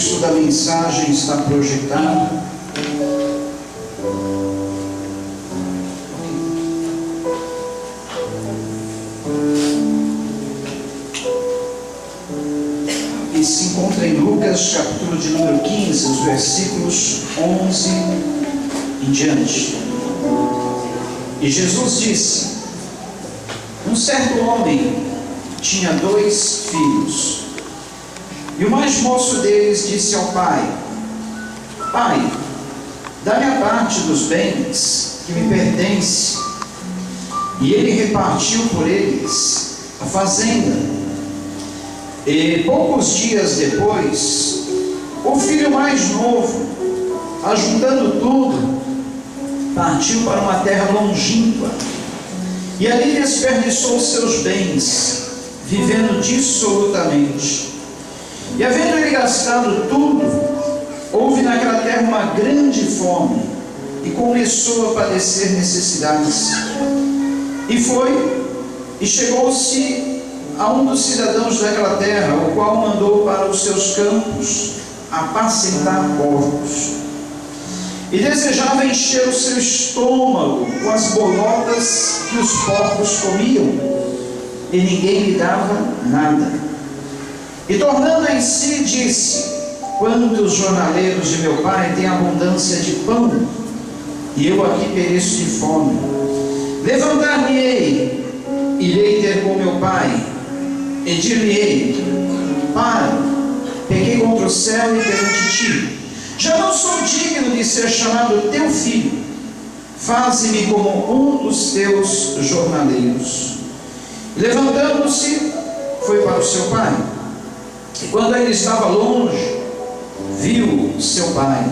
texto da mensagem está projetado. E se encontra em Lucas, capítulo de número 15, os versículos 11 em diante. E Jesus disse: um certo homem tinha 2 filhos. E o mais moço deles disse ao pai: Pai, dá-me a parte dos bens que me pertence. E ele repartiu por eles a fazenda. E poucos dias depois, o filho mais novo, ajuntando tudo, partiu para uma terra longínqua, e ali desperdiçou seus bens, vivendo dissolutamente. E havendo ele gastado tudo, houve naquela terra uma grande fome, e começou a padecer necessidades. E foi, e chegou-se a um dos cidadãos daquela terra, o qual mandou para os seus campos apacentar porcos. E desejava encher o seu estômago com as bolotas que os porcos comiam, e ninguém lhe dava nada. E tornando em si, disse: quantos jornaleiros de meu pai têm abundância de pão, e eu aqui pereço de fome. Levantar-me-ei, irei ter com meu pai, e dir-lhe-ei: Pai, pequei contra o céu e perante ti, já não sou digno de ser chamado teu filho. Faze-me como um dos teus jornaleiros. Levantando-se, foi para o seu pai. E quando ele estava longe, viu seu pai,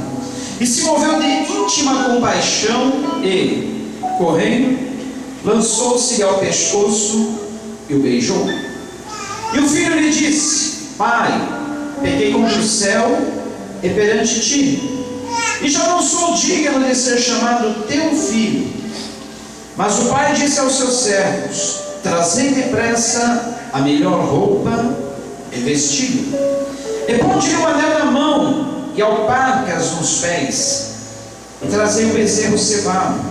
e se moveu de íntima compaixão, e, correndo, lançou-se ao pescoço e o beijou. E o filho lhe disse: Pai, pequei contra o céu e perante ti, e já não sou digno de ser chamado teu filho. Mas o pai disse aos seus servos: trazei depressa a melhor roupa e vestido, e ponde-lhe um anel na mão e alparcas nos pés, e trazei o bezerro cevado,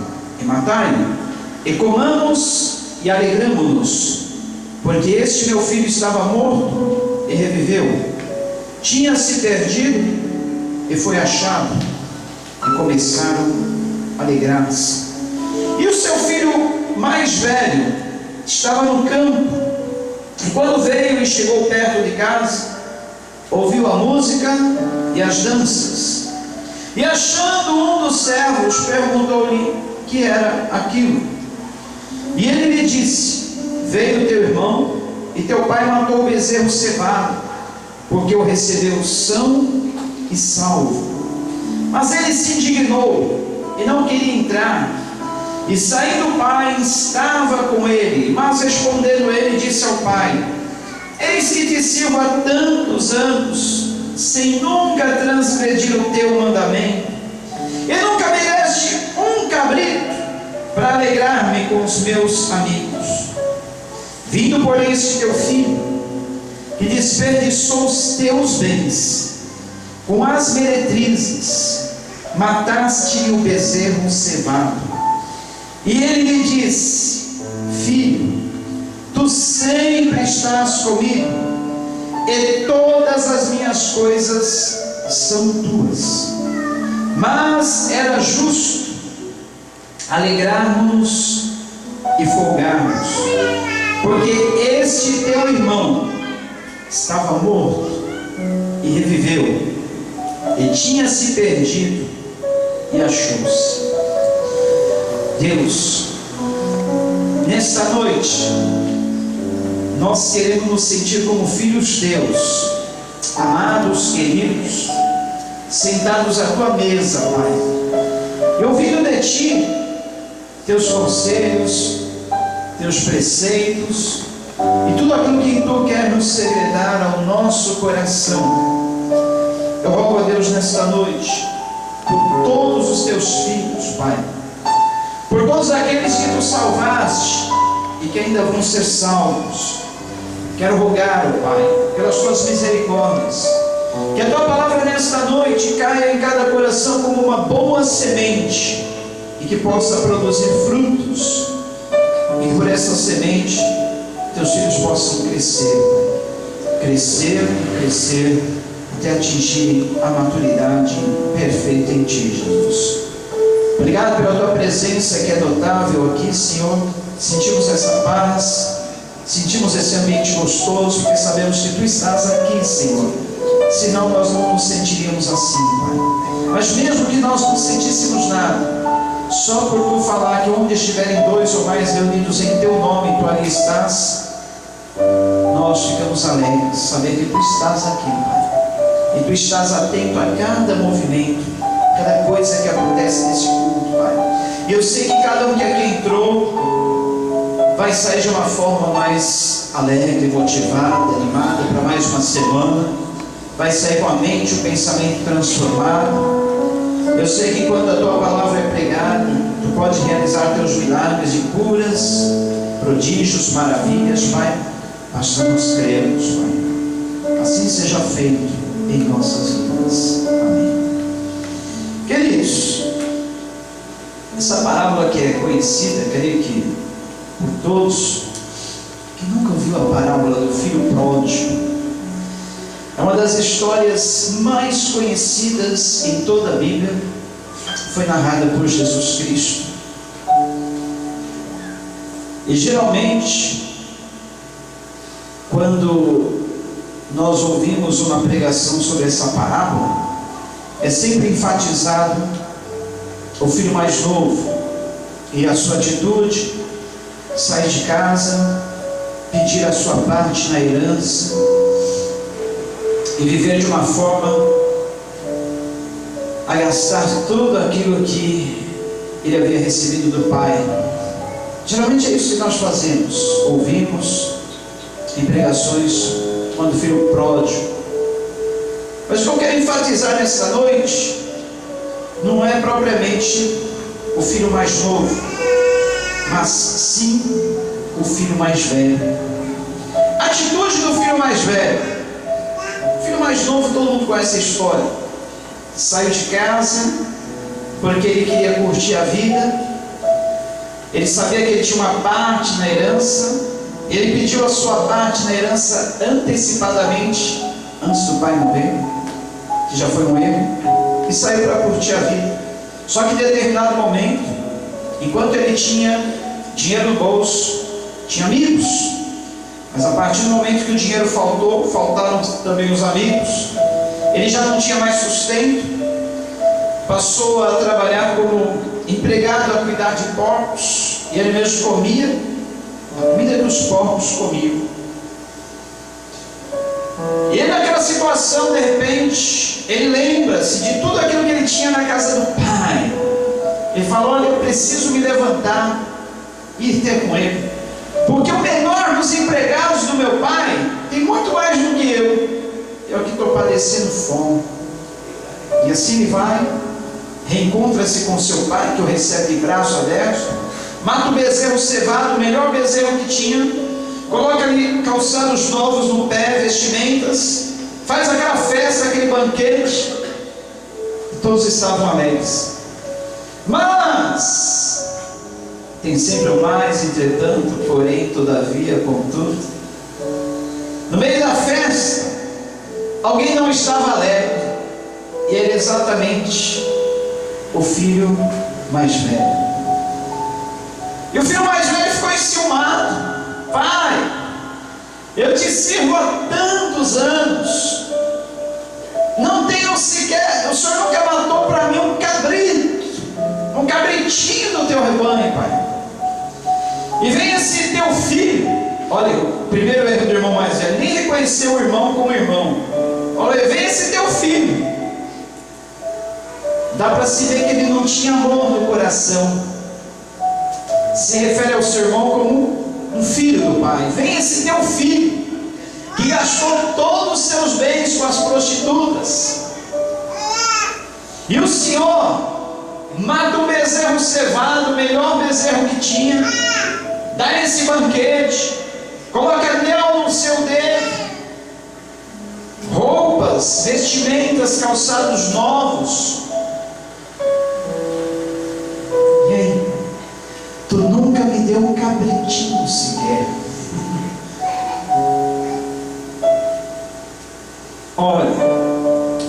e matai-o, e comamos e alegramo-nos, porque este meu filho estava morto e reviveu, tinha-se perdido e foi achado. E começaram a alegrar-se. E o seu filho mais velho estava no campo, e quando veio e chegou perto de casa, ouviu a música e as danças. E achando um dos servos, perguntou-lhe que era aquilo. E ele lhe disse: veio teu irmão, e teu pai matou o bezerro cevado, porque o recebeu são e salvo. Mas ele se indignou e não queria entrar. E saindo o pai, estava com ele. Mas respondendo ele, disse ao pai: eis que te sirvo há tantos anos, sem nunca transgredir o teu mandamento, e nunca me deste um cabrito para alegrar-me com os meus amigos. Vindo, porém, este teu filho, que desperdiçou os teus bens com as meretrizes, mataste o bezerro cevado. E ele lhe disse: filho, tu sempre estás comigo, e todas as minhas coisas são tuas. Mas era justo alegrarmos e folgarmos, porque este teu irmão estava morto e reviveu, e tinha se perdido e achou-se. Deus, nesta noite, nós queremos nos sentir como filhos teus, amados, queridos, sentados à tua mesa, Pai, e ouvindo de ti teus conselhos, teus preceitos e tudo aquilo que tu quer nos segredar ao nosso coração. Eu rogo a Deus nesta noite por todos os teus filhos, Pai, por todos aqueles que tu salvaste e que ainda vão ser salvos. Quero rogar, Pai, pelas tuas misericórdias, que a tua palavra nesta noite caia em cada coração como uma boa semente e que possa produzir frutos, e por essa semente teus filhos possam crescer até atingir a maturidade perfeita em Ti, Jesus. Obrigado pela Tua presença que é notável aqui, Senhor. Sentimos essa paz, sentimos esse ambiente gostoso, porque sabemos que Tu estás aqui, Senhor. Senão nós não nos sentiríamos assim, Pai. Mas mesmo que nós não sentíssemos nada, só por Tu falar que onde estiverem 2 ou mais reunidos em Teu nome, Tu ali estás, nós ficamos alegres, saber que Tu estás aqui, Pai. E Tu estás atento a cada movimento, cada coisa que acontece nesse culto, Pai. E eu sei que cada um que aqui entrou vai sair de uma forma mais alegre, motivada, animada para mais uma semana. Vai sair com a mente, o pensamento transformado. Eu sei que quando a Tua palavra é pregada, Tu pode realizar Teus milagres de curas, prodígios, maravilhas, Pai. Basta nós crermos, Pai. Assim seja feito em nossas vidas. Amém. Queridos, essa parábola que é conhecida, creio que por todos, que nunca ouviu a parábola do filho pródigo, é uma das histórias mais conhecidas em toda a Bíblia. Foi narrada por Jesus Cristo. E geralmente, quando nós ouvimos uma pregação sobre essa parábola, é sempre enfatizado o filho mais novo e a sua atitude, sair de casa, pedir a sua parte na herança e viver de uma forma a gastar tudo aquilo que ele havia recebido do pai. Geralmente é isso que nós fazemos, ouvimos em pregações quando o filho pródigo. Mas o que eu quero enfatizar nessa noite não é propriamente o filho mais novo, mas sim o filho mais velho. A atitude do filho mais velho. O filho mais novo, todo mundo conhece a história. Saiu de casa porque ele queria curtir a vida. Ele sabia que ele tinha uma parte na herança. Ele pediu a sua parte na herança antecipadamente, antes do pai morrer, que já foi um erro, e saiu para curtir a vida. Só que em determinado momento, enquanto ele tinha dinheiro no bolso, tinha amigos, mas a partir do momento que o dinheiro faltou, faltaram também os amigos. Ele já não tinha mais sustento, passou a trabalhar como empregado a cuidar de porcos, e ele mesmo comia a comida que os porcos comiam. E ele, naquela situação, de repente, ele lembra-se de tudo aquilo que ele tinha na casa do pai. Ele fala: olha, eu preciso me levantar e ir ter com ele, porque o menor dos empregados do meu pai tem muito mais do que eu que estou padecendo fome. E assim ele vai, reencontra-se com seu pai, que o recebe de braço aberto, mata o bezerro cevado, o melhor bezerro que tinha, coloca ali calçados novos no pé, vestimentas, faz aquela festa, aquele banquete, e todos estavam alegres. Mas tem sempre o mais, entretanto, porém, todavia, contudo. No meio da festa, alguém não estava alegre, e era exatamente o filho mais velho. E o filho mais velho ficou enciumado. Pai, eu te sirvo há tantos anos, não tenho sequer, o senhor nunca matou para mim um cabrito, um cabritinho do teu rebanho, pai. E vem esse teu filho. Olha, o primeiro erro do irmão mais velho, nem reconheceu o irmão como irmão. Olha, vem esse teu filho. Dá para se ver que ele não tinha amor no coração. Se refere ao seu irmão como um filho do pai. Vem esse teu filho, que gastou todos os seus bens com as prostitutas, e o senhor mata um bezerro cevado, o melhor bezerro que tinha, dá esse banquete, coloca anel no seu dedo, roupas roupas, vestimentas, calçados novos. E aí? Tu nunca me deu um cabritinho sequer. Olha,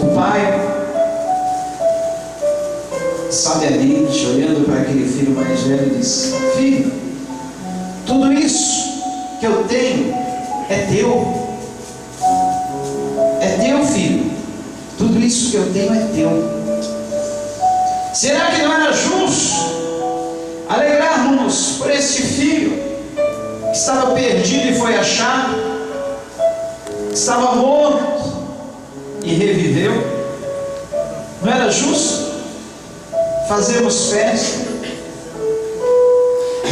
o pai, sabiamente, olhando para aquele filho mais velho, disse: filho, tudo isso que eu tenho é teu. É teu, filho. Tudo isso que eu tenho é teu. Será que não era justo alegrarmos por este filho que estava perdido e foi achado, que estava morto e reviveu? Não era justo fazermos festa,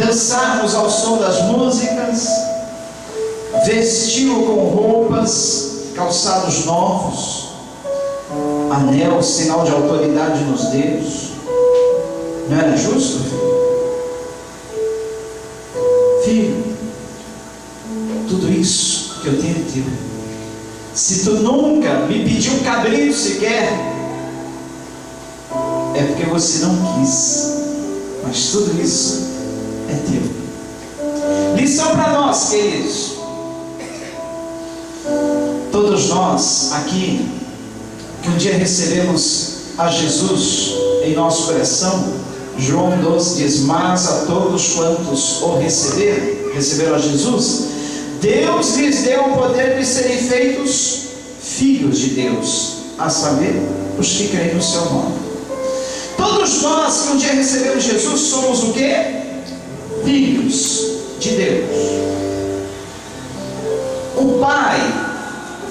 dançarmos ao som das músicas, vesti-lo com roupas, calçados novos, anel, sinal de autoridade nos dedos? Não era justo, filho? Filho, tudo isso que eu tenho é teu. Se tu nunca me pediu um cabrito sequer, é porque você não quis, mas tudo isso é teu. Lição para nós, queridos. Todos nós aqui, que um dia recebemos a Jesus em nosso coração, João 12 diz: mas a todos quantos o receberam a Jesus, Deus lhes deu o poder de serem feitos filhos de Deus, a saber, os que creem no seu nome. Todos nós que um dia recebemos Jesus, somos o quê? Filhos de Deus. O Pai,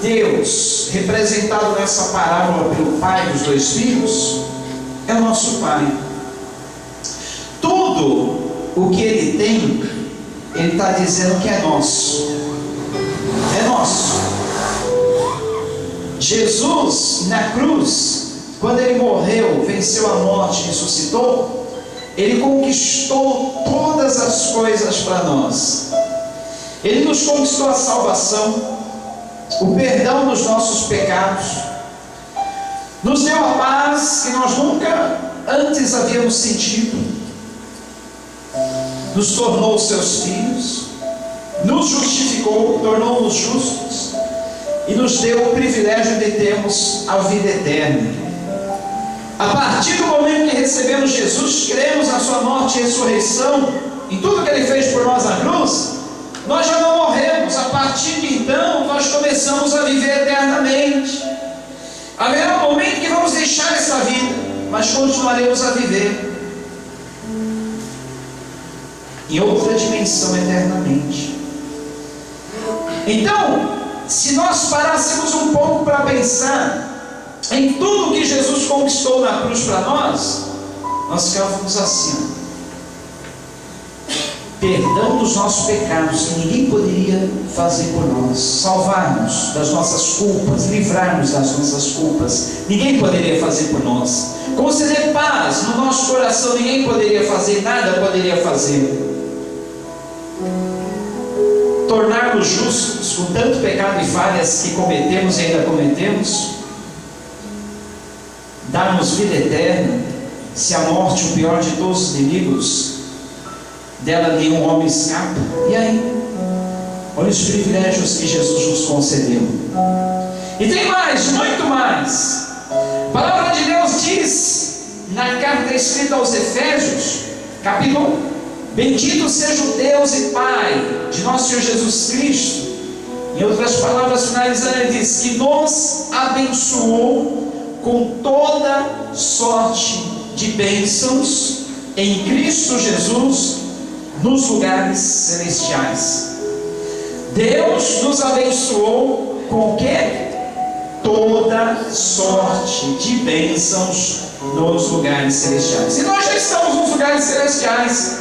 Deus, representado nessa parábola pelo pai dos dois filhos, é o nosso Pai. Tudo o que Ele tem, Ele está dizendo que é nosso. É nosso. Jesus, na cruz, quando Ele morreu, venceu a morte, ressuscitou, Ele conquistou todas as coisas para nós. Ele nos conquistou a salvação, o perdão dos nossos pecados, nos deu a paz que nós nunca antes havíamos sentido, nos tornou seus filhos, nos justificou, tornou-nos justos e nos deu o privilégio de termos a vida eterna. A partir do momento que recebemos Jesus, cremos na sua morte e ressurreição, em tudo que Ele fez por nós na cruz, nós já não morremos. A partir de então, nós começamos a viver eternamente. Haverá um momento que vamos deixar essa vida, mas continuaremos a viver em outra dimensão eternamente. Então, se nós parássemos um pouco para pensar em tudo que Jesus conquistou na cruz para nós, nós ficávamos assim: perdão dos nossos pecados, que ninguém poderia fazer por nós, salvar-nos das nossas culpas, livrar-nos das nossas culpas, ninguém poderia fazer por nós, conceder paz no nosso coração, ninguém poderia fazer, nada poderia fazer, tornar-nos justos com tanto pecado e falhas que cometemos e ainda cometemos, dar-nos vida eterna, se a morte, o pior de todos os inimigos, dela nenhum homem escapa. E aí? Olha os privilégios que Jesus nos concedeu. E tem mais, muito mais. A palavra de Deus diz, na carta escrita aos Efésios, capítulo 1: bendito seja o Deus e Pai de nosso Senhor Jesus Cristo. Em outras palavras, finalizando, ele diz que nos abençoou com toda sorte de bênçãos em Cristo Jesus, nos lugares celestiais. Deus nos abençoou com o quê? Toda sorte de bênçãos nos lugares celestiais. E nós já estamos nos lugares celestiais.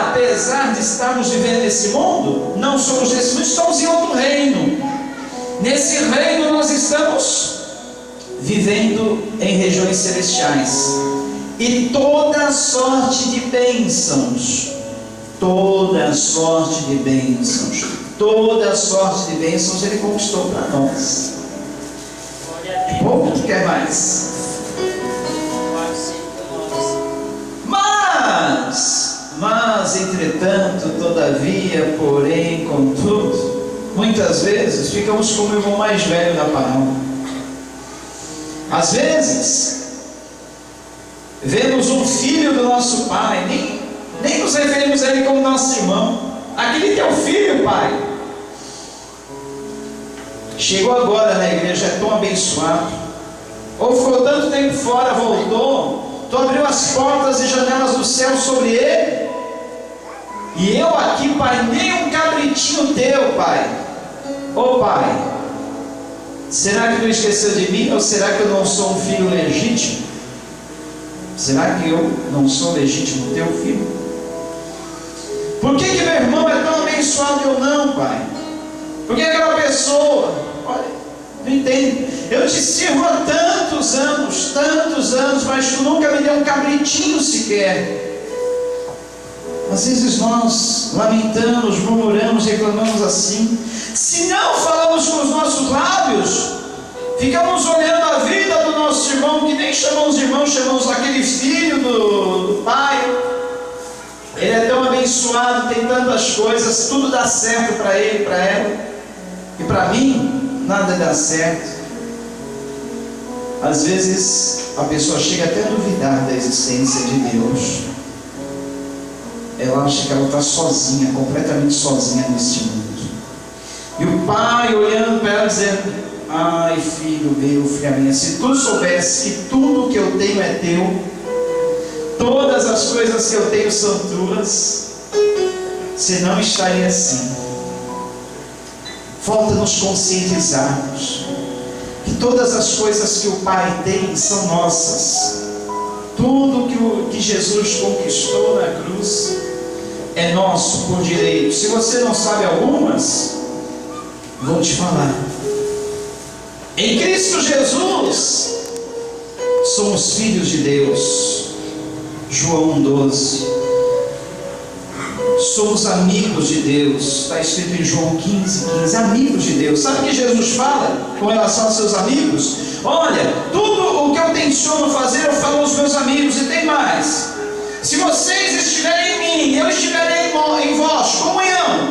Apesar de estarmos vivendo nesse mundo, não somos desse mundo, estamos em outro reino. Nesse reino nós estamos vivendo em regiões celestiais. E toda sorte de bênçãos, toda sorte de bênçãos, toda sorte de bênçãos Ele conquistou para nós. mais. Mas, entretanto, todavia, porém, contudo, muitas vezes ficamos como o irmão mais velho da parábola. Às vezes, vemos um filho do nosso pai, nem nos referimos a ele como nosso irmão. Aquele teu filho, pai, chegou agora na igreja, é tão abençoado, ou ficou tanto tempo fora, voltou, tu abriu as portas e janelas do céu sobre ele, e eu aqui, pai, nem um cabritinho teu, pai. Ô pai, será que tu esqueceu de mim, ou será que eu não sou um filho legítimo? Será que eu não sou legítimo teu filho? Por que meu irmão é tão abençoado e eu não, pai? Porque aquela pessoa, olha, não entende, eu te sirvo há tantos anos, mas tu nunca me deu um cabritinho sequer. Às vezes nós lamentamos, murmuramos, reclamamos assim. Se não falamos com os nossos lábios, ficamos olhando a vida do nosso irmão, que nem chamamos de irmão, chamamos aquele filho do pai. Ele é tão abençoado, tem tantas coisas, tudo dá certo para ele, para ela, e para mim nada dá certo. Às vezes a pessoa chega até a duvidar da existência de Deus. Ela acha que ela está sozinha, completamente sozinha neste mundo. E o pai olhando para ela dizendo: ai filho meu, filha minha, se tu soubesse que tudo que eu tenho é teu, todas as coisas que eu tenho são tuas, você não estaria assim. Falta nos conscientizarmos que todas as coisas que o pai tem são nossas. Tudo que Jesus conquistou na cruz é nosso por direito. Se você não sabe algumas, vou te falar. Em Cristo Jesus somos filhos de Deus. João 1,12. Somos amigos de Deus. Está escrito em João 15,15. Amigos de Deus. Sabe o que Jesus fala com relação aos seus amigos? Olha, tudo o que eu tenciono fazer, eu falo aos meus amigos. E tem mais: se vocês estiverem em mim, eu estiverei em vós, comunhão,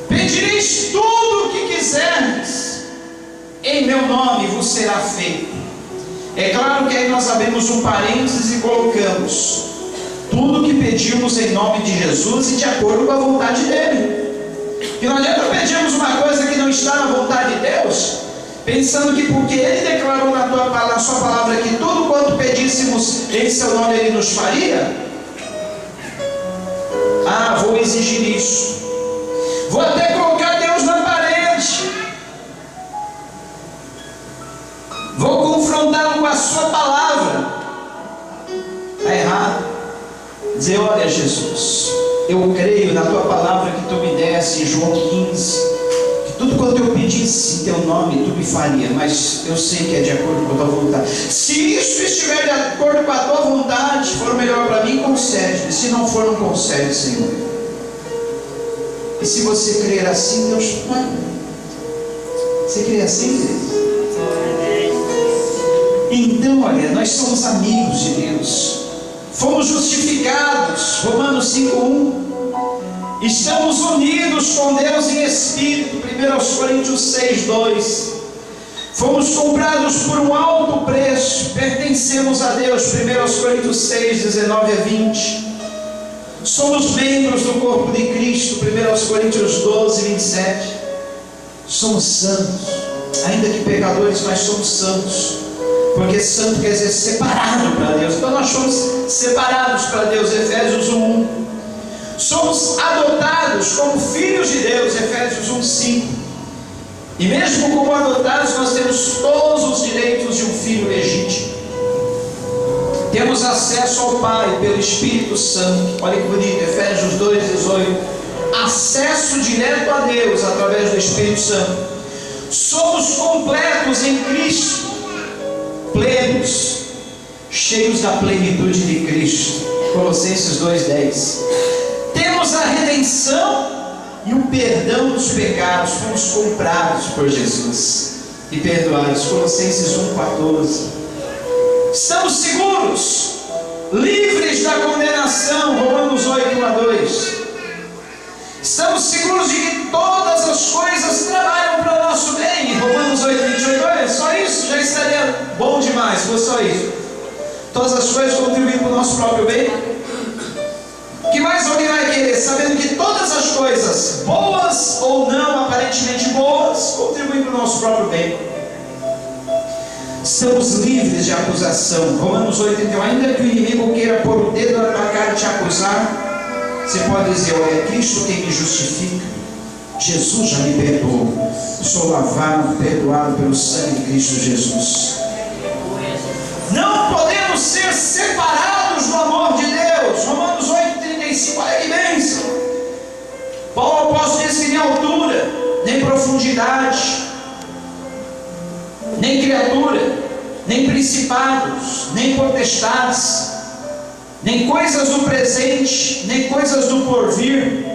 pedireis tudo o que quiserdes, em meu nome vos será feito. É claro que aí nós abrimos um parênteses e colocamos: tudo que pedimos em nome de Jesus e de acordo com a vontade dele. E não adianta pedirmos uma coisa que não está na vontade de Deus, pensando que porque ele declarou na sua palavra que tudo quanto pedíssemos em seu nome ele nos faria, vou exigir isso, vou até colocar Deus na parede, vou confrontá-lo com a sua palavra. Está errado. Dizer: olha Jesus, eu creio na tua palavra que tu me desse em João 15, que tudo quanto eu pedisse em teu nome tu me faria, mas eu sei que é de acordo com a tua vontade. Se isso estiver de acordo com a tua vontade, for melhor para mim, concede. Se não for, não concede, Senhor. E se você crer assim, Deus vai. Você crê assim, Deus? Então, olha, nós somos amigos de Deus. Fomos justificados, Romanos 5,1. Estamos unidos com Deus em Espírito, 1 Coríntios 6,2. Fomos comprados por um alto preço, pertencemos a Deus, 1 Coríntios 6, 19 a 20. Somos membros do corpo de Cristo, 1 Coríntios 12, 27. Somos santos, ainda que pecadores, mas somos santos. Porque santo quer dizer separado para Deus. Então nós somos separados para Deus, Efésios 1:1. Somos adotados como filhos de Deus, Efésios 1:5. E mesmo como adotados, nós temos todos os direitos de um filho legítimo. Temos acesso ao Pai pelo Espírito Santo. Olha que bonito, Efésios 2:18. Acesso direto a Deus através do Espírito Santo. Somos completos em Cristo, plenos, cheios da plenitude de Cristo, Colossenses 2:10. Temos a redenção e o perdão dos pecados, fomos comprados por Jesus. e perdoados. Colossenses 1,14. Estamos seguros, livres da condenação. Romanos 8:1-2. Estamos seguros de que todas as coisas trabalham para o nosso bem. Romanos 8:28. Olha, só isso já estaria bom demais, foi só isso. Todas as coisas contribuem para o nosso próprio bem. O que mais alguém vai querer? Sabendo que todas as coisas, boas ou não aparentemente boas, contribuem para o nosso próprio bem. Estamos livres de acusação. Romanos 8:31. Ainda que o inimigo queira pôr o dedo na tua cara e te acusar, você pode dizer: olha, é Cristo quem me justifica. Jesus já me perdoou. Sou lavado, perdoado pelo sangue de Cristo Jesus. Não podemos ser separados do amor de Deus. Romanos 8:35. Olha que bênção. Paulo apóstolo diz que nem altura, nem profundidade, nem criatura, nem principados, nem potestades, nem coisas do presente, nem coisas do porvir,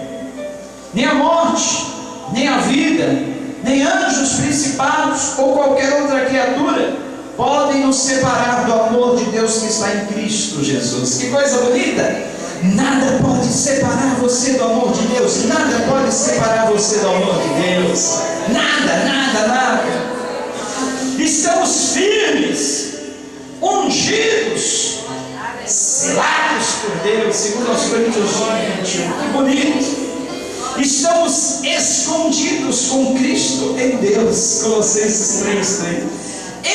nem a morte, nem a vida, nem anjos, principados ou qualquer outra criatura podem nos separar do amor de Deus que está em Cristo Jesus. Que coisa bonita! Nada pode separar você do amor de Deus. Nada pode separar você do amor de Deus. Nada, nada, nada. Estamos firmes, ungidos, selados por Deus, segundo aos Coríntios 21. Que bonito! Estamos escondidos com Cristo em Deus. Colossenses 3:3.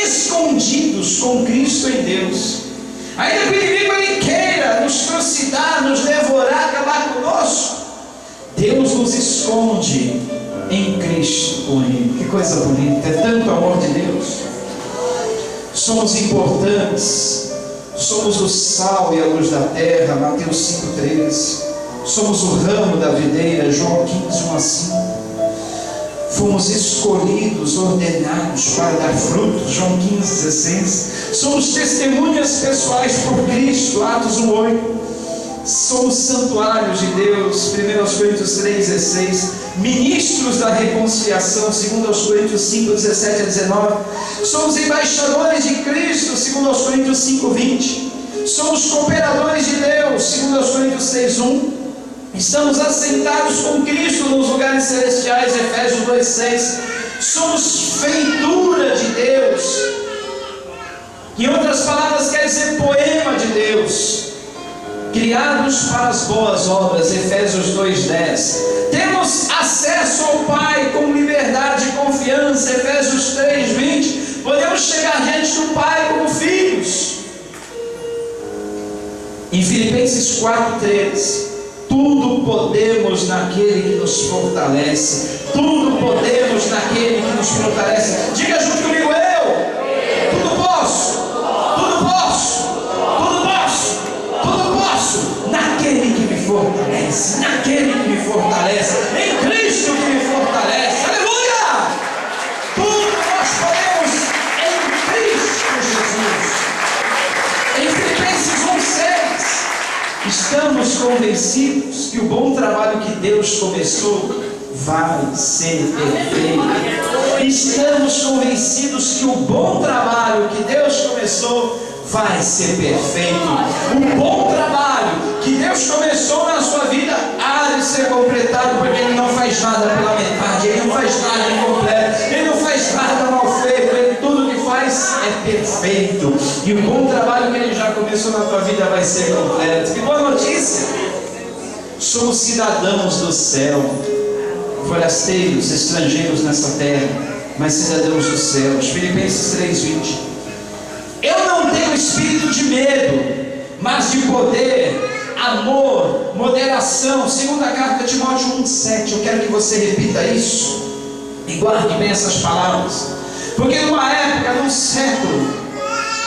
Escondidos com Cristo em Deus. Ainda que o inimigo ele queira nos trucidar, nos devorar, acabar conosco, Deus nos esconde em Cristo com Ele. Que coisa bonita! É tanto amor de Deus. Somos importantes, somos o sal e a luz da terra. Mateus 5:13. Somos o ramo da videira. João 15:1-5. Fomos escolhidos, ordenados para dar frutos. João 15:16. Somos testemunhas pessoais por Cristo. Atos 1:8. Somos santuários de Deus. 1 Coríntios 3:16. Ministros da reconciliação. 2 Coríntios 5:17-19. Somos embaixadores de Cristo. 2 Coríntios 5:20. Somos cooperadores de Deus. 2 Coríntios 6:1. Estamos assentados com Cristo nos lugares celestiais. Efésios 2:6. Somos feitura de Deus. Em outras palavras, quer dizer poema de Deus, criados para as boas obras. Efésios 2:10. Temos acesso ao Pai com liberdade e confiança. Efésios 3:20. Podemos chegar diante do Pai como filhos. Em Filipenses 4:13. Tudo podemos naquele que nos fortalece. Tudo podemos naquele que nos fortalece. Diga junto comigo: eu tudo posso, tudo posso, tudo posso, tudo posso naquele que me fortalece, naquele que me fortalece, em Cristo que me fortalece. Aleluia! Tudo nós podemos em Cristo Jesus. Em Filipenses 1:6. Estamos convencidos que o bom trabalho que Deus começou vai ser perfeito. Estamos convencidos que o bom trabalho que Deus começou vai ser perfeito. O bom trabalho que Deus começou na sua vida há de ser completado, porque Ele não faz nada pela metade, Ele não faz nada incompleto, Ele não faz nada mal feito, Ele tudo que faz é perfeito. E o bom trabalho que Ele já começou na tua vida vai ser completo. Que boa notícia! Somos cidadãos do céu, forasteiros, estrangeiros nessa terra, mas cidadãos dos céus. Filipenses 3:20. Eu não tenho espírito de medo, mas de poder, amor, moderação. Segunda carta de Timóteo 1:7. Eu quero que você repita isso e guarde bem essas palavras, porque numa época, num século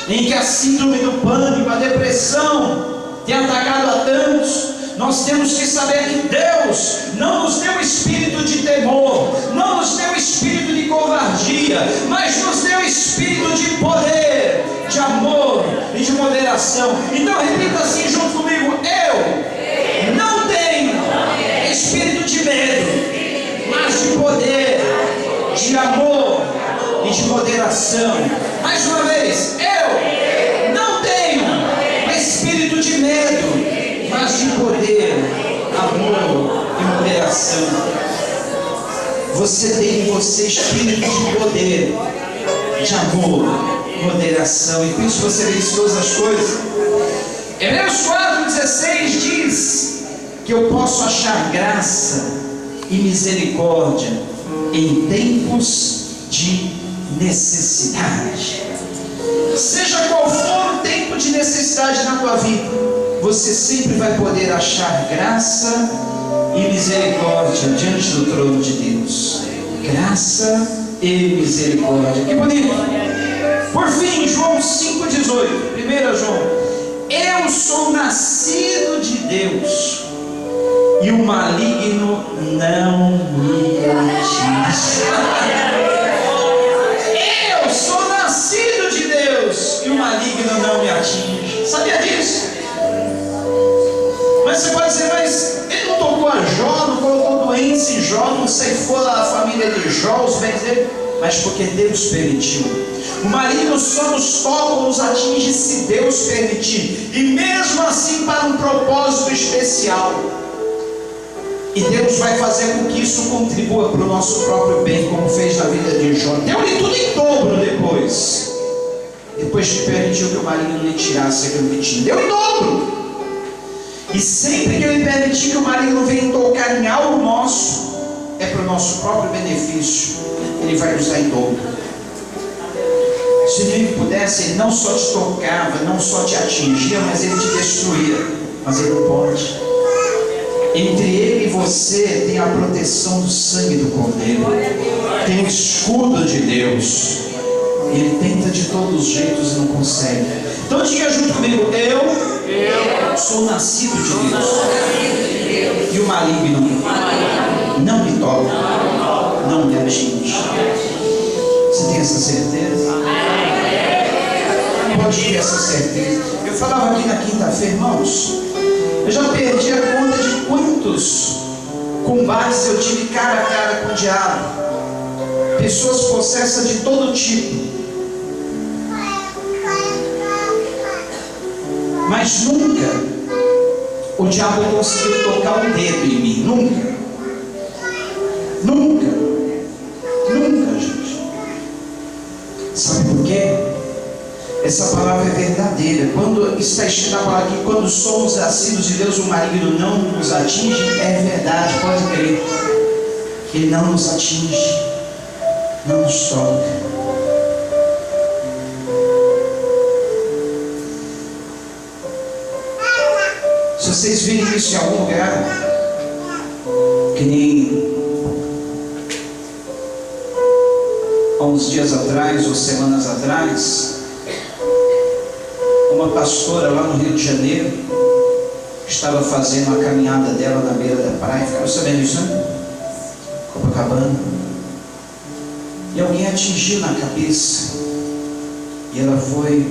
em que a síndrome do pânico, a depressão tem atacado a tantos, nós temos que saber que Deus não nos deu espírito de temor, não nos deu espírito de covardia, mas nos deu espírito de poder, de amor e de moderação. Então repita assim junto comigo: eu não tenho espírito de medo, mas de poder, de amor e de moderação. Mais uma vez, eu não tenho espírito de medo, mas de poder, amor e moderação. Você tem em você espírito de poder, de amor, moderação. E por isso você vê todas as coisas. Hebreus 4,16 diz que eu posso achar graça e misericórdia em tempos de necessidade. Seja qual for o tempo de necessidade na tua vida, você sempre vai poder achar graça e misericórdia diante do trono de Deus. Graça e misericórdia. Que bonito! Por fim, João 5,18. 1 João. Eu sou nascido de Deus, e o maligno não me atinge. Eu sou nascido de Deus, e o maligno não me atinge. Sabia disso? Mas você pode dizer, mas ele não tocou a Jó, não colocou doença em Jó, não ceifou a família de Jó, os bens dele. Mas porque Deus permitiu. O maligno só nos toca ou nos atinge se Deus permitir, e mesmo assim para um propósito especial. E Deus vai fazer com que isso contribua para o nosso próprio bem, como fez na vida de Jó. Deu-lhe tudo em dobro depois que permitiu que o maligno lhe tirasse aquilo que tinha. Deu em dobro. E sempre que ele permitir que o maligno venha tocar em algo nosso, é para o nosso próprio benefício. Ele vai nos dar em dobro. Se o inimigo pudesse, ele não só te tocava, não só te atingia, mas ele te destruía. Mas ele não pode. Entre ele e você tem a proteção do sangue do Cordeiro, tem o escudo de Deus. Ele tenta de todos os jeitos e não consegue. Então diga junto comigo: eu sou nascido de Deus, e o maligno não me toca, não me atinge. Você tem essa certeza? Pode ter essa certeza. Eu falava aqui na quinta-feira, irmãos, eu já perdi a conta de quantos combates eu tive cara a cara com o diabo. Pessoas possessas de todo tipo. Mas nunca o diabo conseguiu tocar um dedo em mim. Nunca. Nunca. Nunca, gente. Sabe por quê? Essa palavra é verdadeira. Quando está escrito na palavra aqui, quando somos nascidos de Deus, o maligno não nos atinge, é verdade, pode crer. Ele não nos atinge, não nos toca. Se vocês virem isso em algum lugar, que nem há uns dias atrás ou semanas atrás, uma pastora lá no Rio de Janeiro estava fazendo a caminhada dela na beira da praia. Ficaram sabendo disso, né? Copacabana. E alguém atingiu na cabeça, e ela foi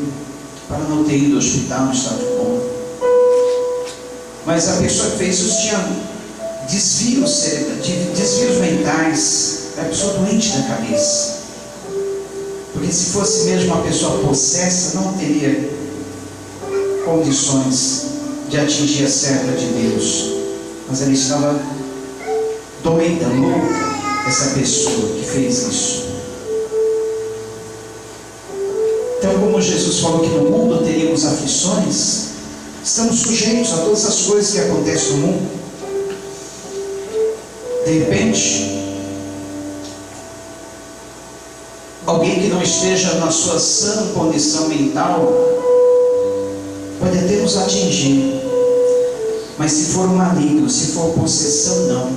para no UTI do hospital, no estado de coma. Mas a pessoa que fez isso tinha desvios mentais. Era pessoa doente da cabeça. Porque se fosse mesmo uma pessoa possessa, não teria condições de atingir a serva de Deus. Mas ela estava doida, louca, essa pessoa que fez isso. Então, como Jesus falou que no mundo teríamos aflições, estamos sujeitos a todas as coisas que acontecem no mundo. De repente, alguém que não esteja na sua sã condição mental pode até nos atingir, mas se for um maligno, se for possessão, não,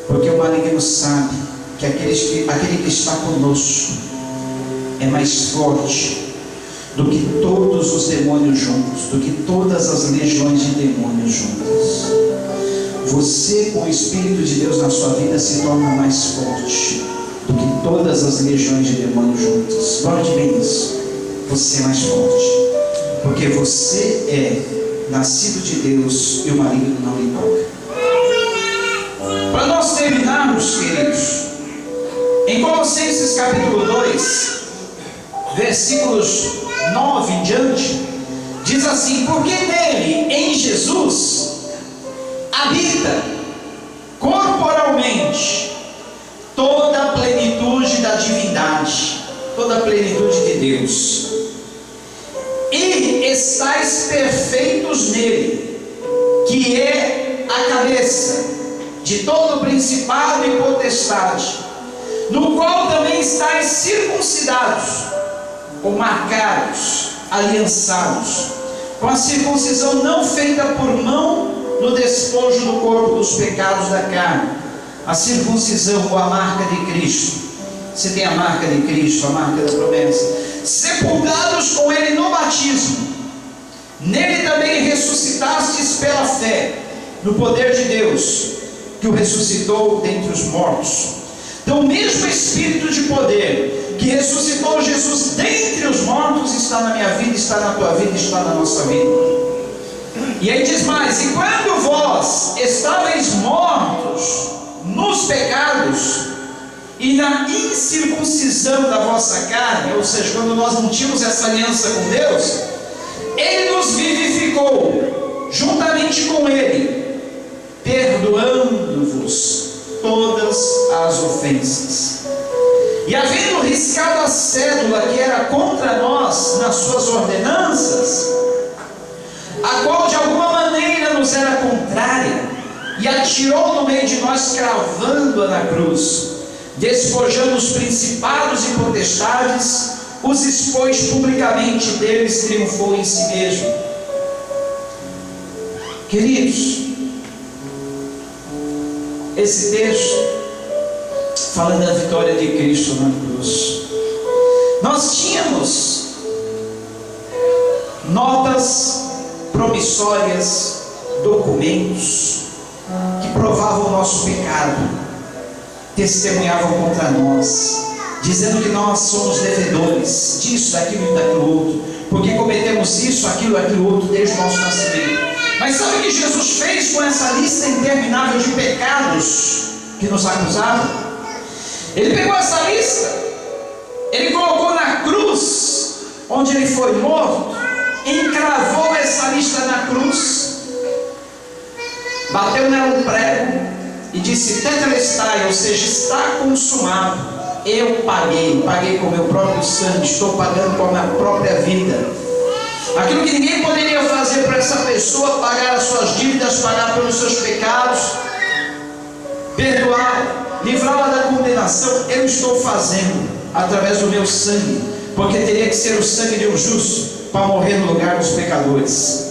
porque o maligno sabe que aquele que está conosco é mais forte do que todos os demônios juntos, do que todas as legiões de demônios juntas. Você, com o Espírito de Deus na sua vida, se torna mais forte do que todas as legiões de demônios juntas. Guarde bem isso. Você é mais forte, porque você é nascido de Deus e o maligno não lhe toca. Para nós terminarmos, queridos, Em Colossenses capítulo 2, versículos 9 em diante, diz assim: porque nele, em Jesus, habita corporalmente toda a plenitude da divindade, toda a plenitude de Deus, e estáis perfeitos nele, que é a cabeça de todo principado e potestade, no qual também estáis circuncidados, ou marcados, aliançados, com a circuncisão não feita por mão, no despojo do corpo dos pecados da carne, a circuncisão ou a marca de Cristo. Você tem a marca de Cristo, a marca da promessa. Sepultados com Ele no batismo, nele também ressuscitastes pela fé, no poder de Deus, que o ressuscitou dentre os mortos. Então o mesmo Espírito de poder que ressuscitou Jesus dentre os mortos está na minha vida, está na tua vida, está na nossa vida. E aí diz mais: e quando vós estáveis mortos nos pecados e na incircuncisão da vossa carne, ou seja, quando nós não tínhamos essa aliança com Deus, Ele nos vivificou juntamente com Ele, perdoando-vos todas as ofensas, e havendo riscado a cédula que era contra nós nas suas ordenanças, a qual de alguma maneira nos era contrária, e atirou no meio de nós, cravando-a na cruz, despojando os principados e potestades, os expôs publicamente, deles triunfou em si mesmo. Queridos, esse texto fala da vitória de Cristo na cruz. Nós tínhamos notas promissórias, documentos que provavam o nosso pecado, testemunhavam contra nós, dizendo que nós somos devedores disso, daquilo e daquilo outro, porque cometemos isso, aquilo outro desde o nosso nascimento. Mas sabe o que Jesus fez com essa lista interminável de pecados que nos acusavam? Ele pegou essa lista, Ele colocou na cruz, onde Ele foi morto, encravou essa lista na cruz, bateu nela um prego e disse: tetelestai, ou seja, está consumado. Eu paguei com o meu próprio sangue, estou pagando com a minha própria vida. Aquilo que ninguém poderia fazer para essa pessoa, pagar as suas dívidas, pagar pelos seus pecados, perdoar, livrá-la da condenação, eu estou fazendo através do meu sangue, porque teria que ser o sangue de um justo para morrer no lugar dos pecadores.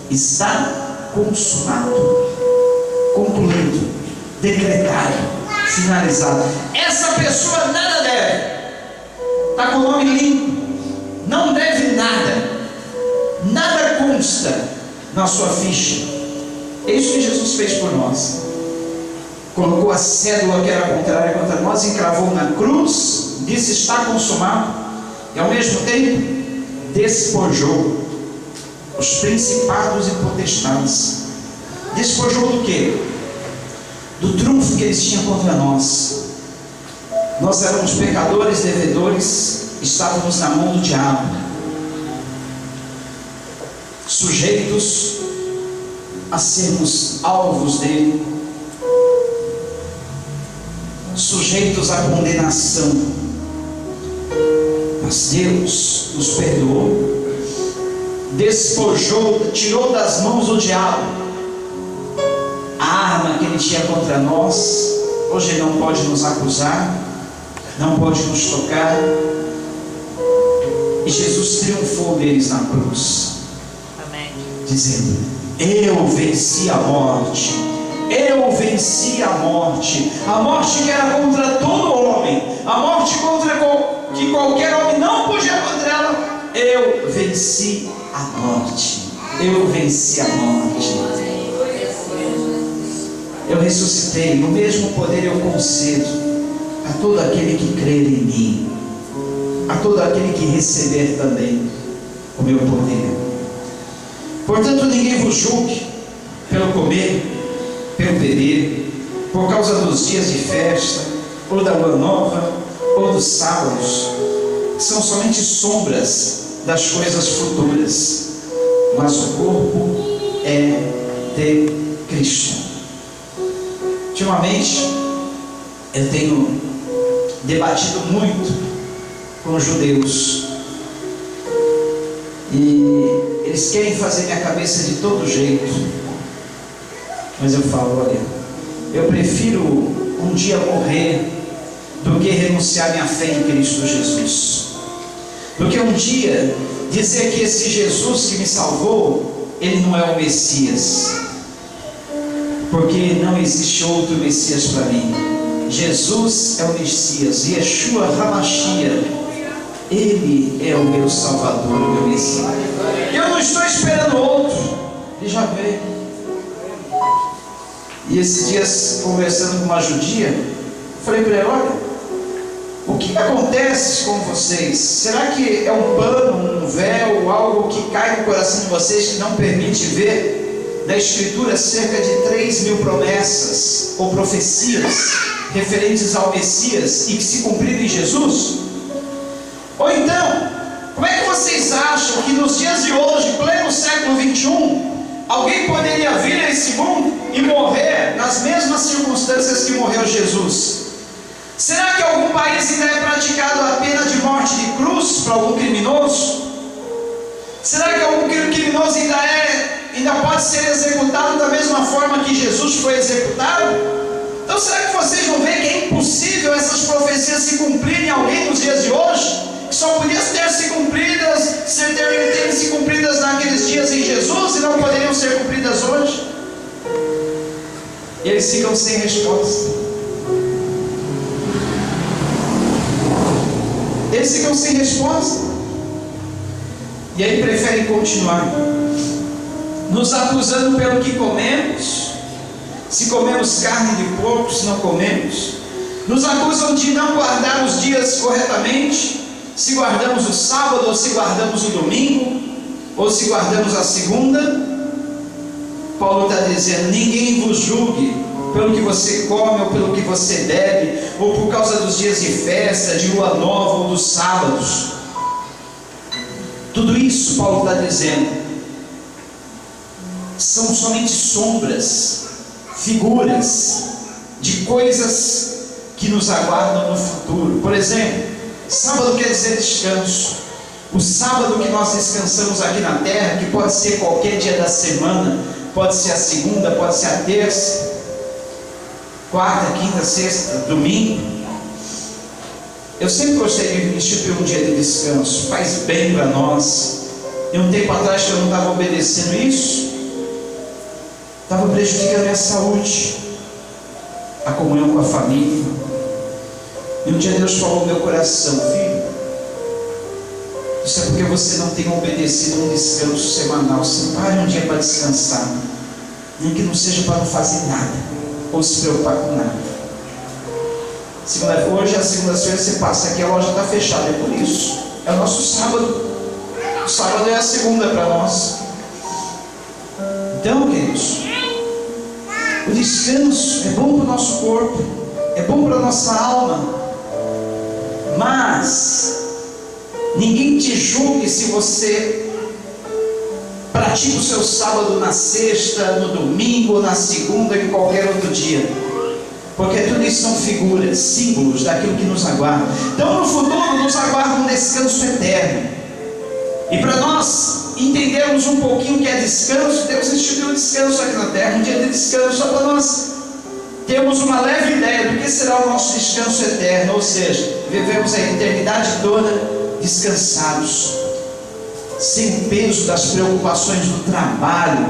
Está consumado, concluído, decretado, finalizado. Essa pessoa nada deve, está com o nome limpo, não deve nada, nada consta na sua ficha. É isso que Jesus fez por nós. Colocou a cédula que era contrária contra nós, encravou na cruz, disse: está consumado, e ao mesmo tempo despojou os principados e potestades. Despojou do quê? Do trunfo que eles tinham contra nós. Nós éramos pecadores, devedores, estávamos na mão do diabo, sujeitos a sermos alvos dele, sujeitos à condenação. Mas Deus nos perdoou, despojou, tirou das mãos do diabo a arma que ele tinha contra nós. Hoje ele não pode nos acusar, não pode nos tocar, e Jesus triunfou deles na cruz. Amém. Dizendo: eu venci a morte, eu venci a morte que era contra todo homem, a morte que qualquer homem não podia contra ela. Eu venci a morte, eu venci a morte, eu ressuscitei, no mesmo poder eu concedo a todo aquele que crer em mim, a todo aquele que receber também o meu poder. Portanto, ninguém vos julgue pelo comer, pelo beber, por causa dos dias de festa, ou da lua nova, ou dos sábados, são somente sombras das coisas futuras, mas o corpo é de Cristo. Ultimamente, eu tenho debatido muito com os judeus, e eles querem fazer minha cabeça de todo jeito, mas eu falo: olha, eu prefiro um dia morrer do que renunciar minha fé em Cristo Jesus, do que um dia dizer que esse Jesus que me salvou, ele não é o Messias, porque não existe outro Messias para mim. Jesus é o Messias, Yeshua HaMashiach, ele é o meu Salvador, o meu Messias. Eu não estou esperando outro, ele já veio. E esses dias, conversando com uma judia, falei para ela: olha, o que acontece com vocês? Será que é um pano, um véu, algo que cai no coração de vocês que não permite ver da Escritura cerca de 3.000 promessas ou profecias referentes ao Messias e que se cumpriram em Jesus? Ou então, como é que vocês acham que nos dias de hoje, pleno século 21, alguém poderia vir a esse mundo e morrer nas mesmas circunstâncias que morreu Jesus? Será que algum país ainda é praticado a pena de morte de cruz para algum criminoso? Será que algum criminoso ainda pode ser executado da mesma forma que Jesus foi executado? Então será que vocês não veem que é impossível essas profecias se cumprirem em alguém nos dias de hoje? Que só podiam ter se cumpridas naqueles dias em Jesus e não poderiam ser cumpridas hoje? E eles ficam sem resposta. Eles ficam sem resposta. E aí preferem continuar nos acusando pelo que comemos, se comemos carne de porco, se não comemos. Nos acusam de não guardar os dias corretamente, se guardamos o sábado, ou se guardamos o domingo, ou se guardamos a segunda. Paulo está dizendo: ninguém vos julgue pelo que você come ou pelo que você bebe, ou por causa dos dias de festa, de lua nova ou dos sábados. Tudo isso, Paulo está dizendo, são somente sombras, figuras de coisas que nos aguardam no futuro. Por exemplo, sábado quer dizer descanso. O sábado que nós descansamos aqui na terra, que pode ser qualquer dia da semana, pode ser a segunda, pode ser a terça, quarta, quinta, sexta, domingo. Eu sempre gostei de instituir um dia de descanso, faz bem para nós. E um tempo atrás que eu não estava obedecendo isso, estava prejudicando a minha saúde, a comunhão com a família. E um dia Deus falou no meu coração: filho, isso é porque você não tem obedecido um descanso semanal. Você pare um dia para descansar, nem que não seja para não fazer nada, ou se preocupar com nada. Hoje, às segundas-feiras, você passa aqui, a loja está fechada, é por isso. É o nosso sábado. O sábado é a segunda para nós. Então, queridos, o descanso é bom para o nosso corpo, é bom para a nossa alma, mas ninguém te julgue se você pratica o seu sábado na sexta, no domingo, na segunda, em qualquer outro dia, porque tudo isso são figuras, símbolos daquilo que nos aguarda. Então no futuro nos aguarda um descanso eterno, e para nós entendermos um pouquinho o que é descanso, temos instituído um descanso aqui na terra, um dia de descanso, só para nós termos uma leve ideia do que será o nosso descanso eterno, ou seja, vivemos a eternidade toda descansados, sem peso das preocupações do trabalho,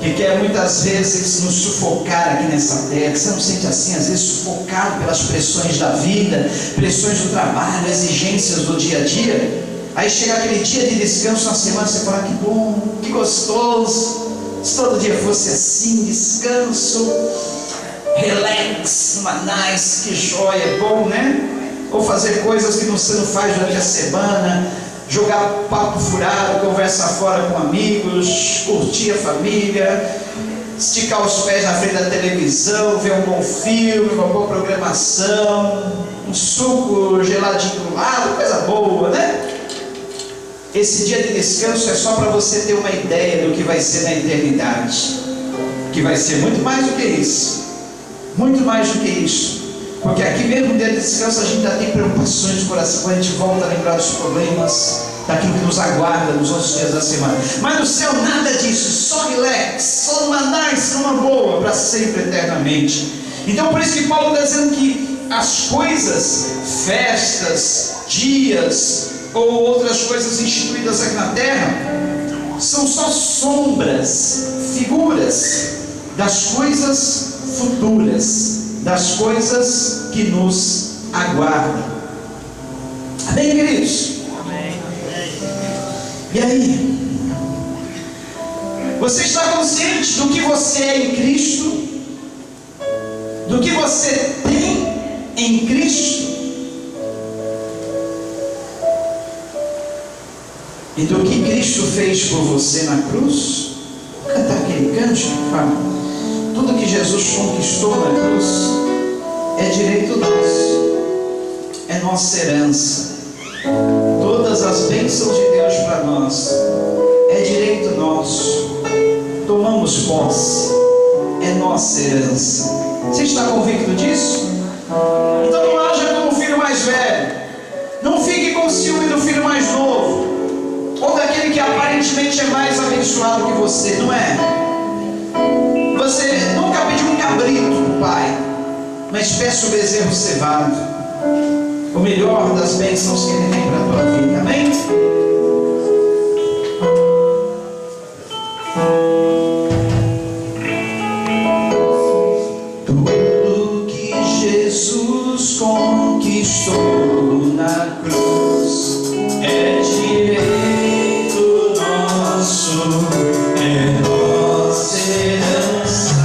que quer muitas vezes nos sufocar aqui nessa terra. Você não sente assim, às vezes sufocado pelas pressões da vida, pressões do trabalho, exigências do dia a dia? Aí chega aquele dia de descanso na semana, você fala: que bom, que gostoso, se todo dia fosse assim, descanso, relax, uma nice, que joia, bom, né? Ou fazer coisas que você não faz durante a semana, jogar papo furado, conversa fora com amigos, curtir a família, esticar os pés na frente da televisão, ver um bom filme, uma boa programação, um suco geladinho do lado, coisa boa, né? Esse dia de descanso é só para você ter uma ideia do que vai ser na eternidade, que vai ser muito mais do que isso, muito mais do que isso, porque aqui mesmo no dia de descanso a gente ainda tem preocupações no coração, quando a gente volta a lembrar dos problemas, daquilo que nos aguarda nos outros dias da semana. Mas no céu nada disso, só relax, só uma nice, uma boa, para sempre, eternamente. Então por isso que Paulo está dizendo que as coisas, festas, dias ou outras coisas instituídas aqui na terra são só sombras, figuras das coisas futuras, das coisas que nos aguardam. Amém, queridos? E aí? Você está consciente do que você é em Cristo? Do que você tem em Cristo? E do que Cristo fez por você na cruz? Vou cantar aquele canto que fala: tudo que Jesus conquistou na cruz é direito nosso, é nossa herança. Todas as bênçãos de Deus para nós é direito nosso. Tomamos posse, é nossa herança. Você está convicto disso? Então não haja como o filho mais velho. Não fique com ciúme do filho mais novo, ou daquele que aparentemente é mais abençoado que você. Não é? Você nunca pediu um cabrito para o pai, mas peça o bezerro cevado, o melhor das bênçãos que Ele tem para a tua vida. Amém? Tudo que Jesus conquistou na cruz é direito nosso, é nossa herança.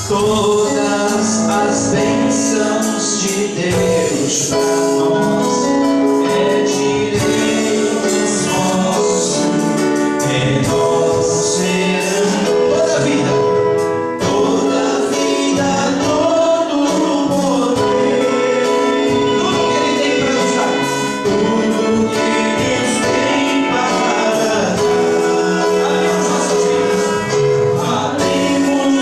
Todas as bênçãos de Deus para nós é direito nosso, é nossa herança. Toda a vida, todo o poder, tudo que Ele tem para nos dar, tudo que Deus tem para dar. Abrimos nossas vidas, abrimos nossas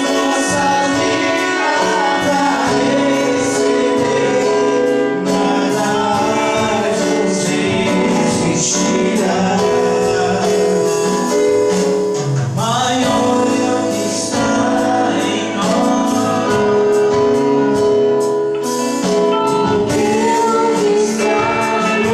vidas para receber. Nada mais nos resistirá. Maior é o que está em nós do que o que está no mundo. Maior é o que está em nós do que o que está no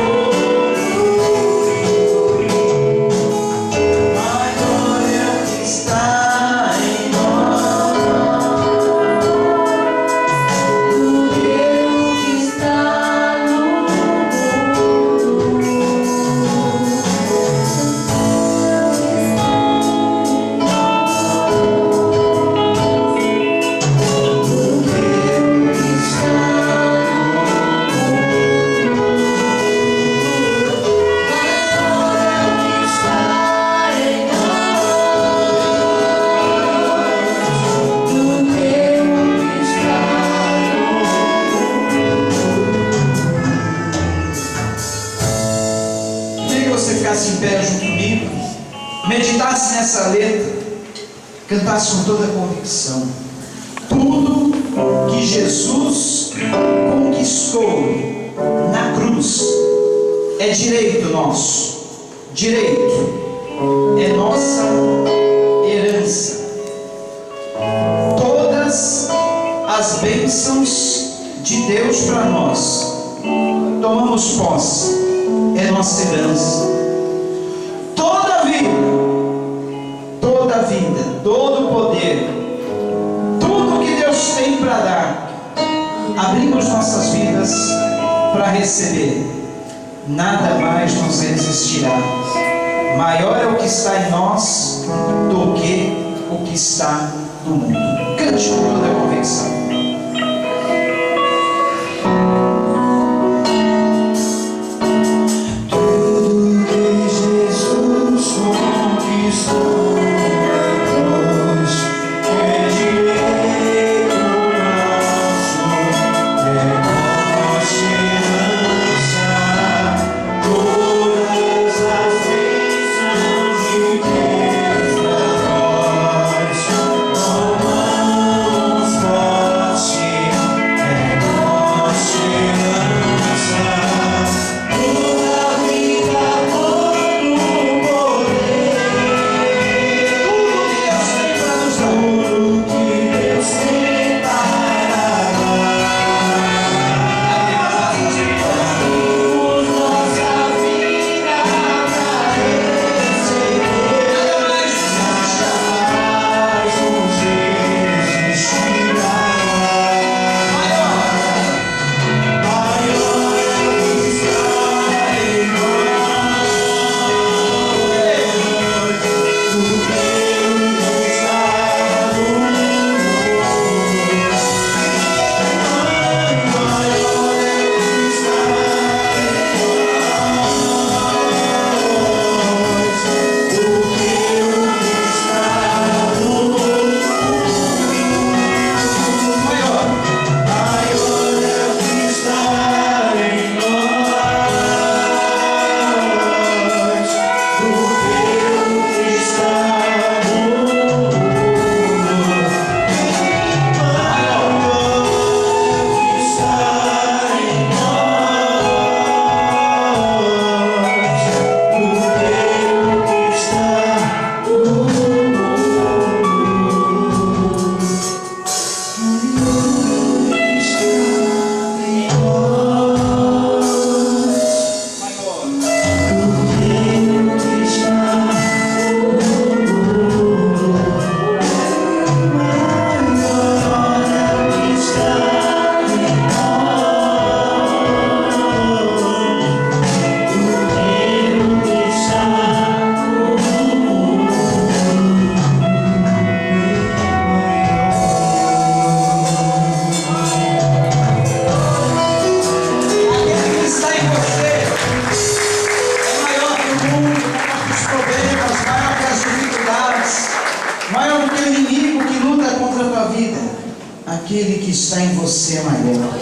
Queria que você ficasse em pé junto comigo, meditasse nessa letra, cantasse com toda a convicção. Tudo que Jesus conquistou na cruz é direito nosso, direito, é nossa herança. Todas as bênçãos de Deus para nós, tomamos posse, é nossa herança. Toda a vida, todo o poder, tudo que Deus tem para dar, abrimos nossas vidas para receber. Nada mais nos resistirá. Maior é o que está em nós do que o que está no mundo. Cante com toda a convicção. Tudo que Jesus conquistou na cruz aquele que está em você é maior.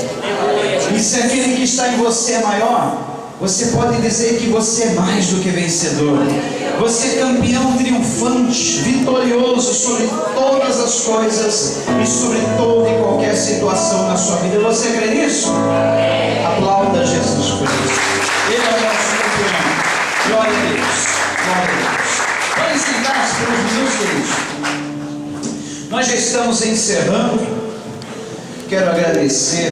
E se aquele que está em você é maior, você pode dizer que você é mais do que vencedor. Você é campeão triunfante, vitorioso sobre todas as coisas e sobre toda e qualquer situação na sua vida. Você crê nisso? Aplauda Jesus por isso. Ele é o nosso campeão. Glória a Deus. Glória a Deus. Podem sentar-se por uns minutos, queridos. Nós já estamos encerrando. Quero agradecer.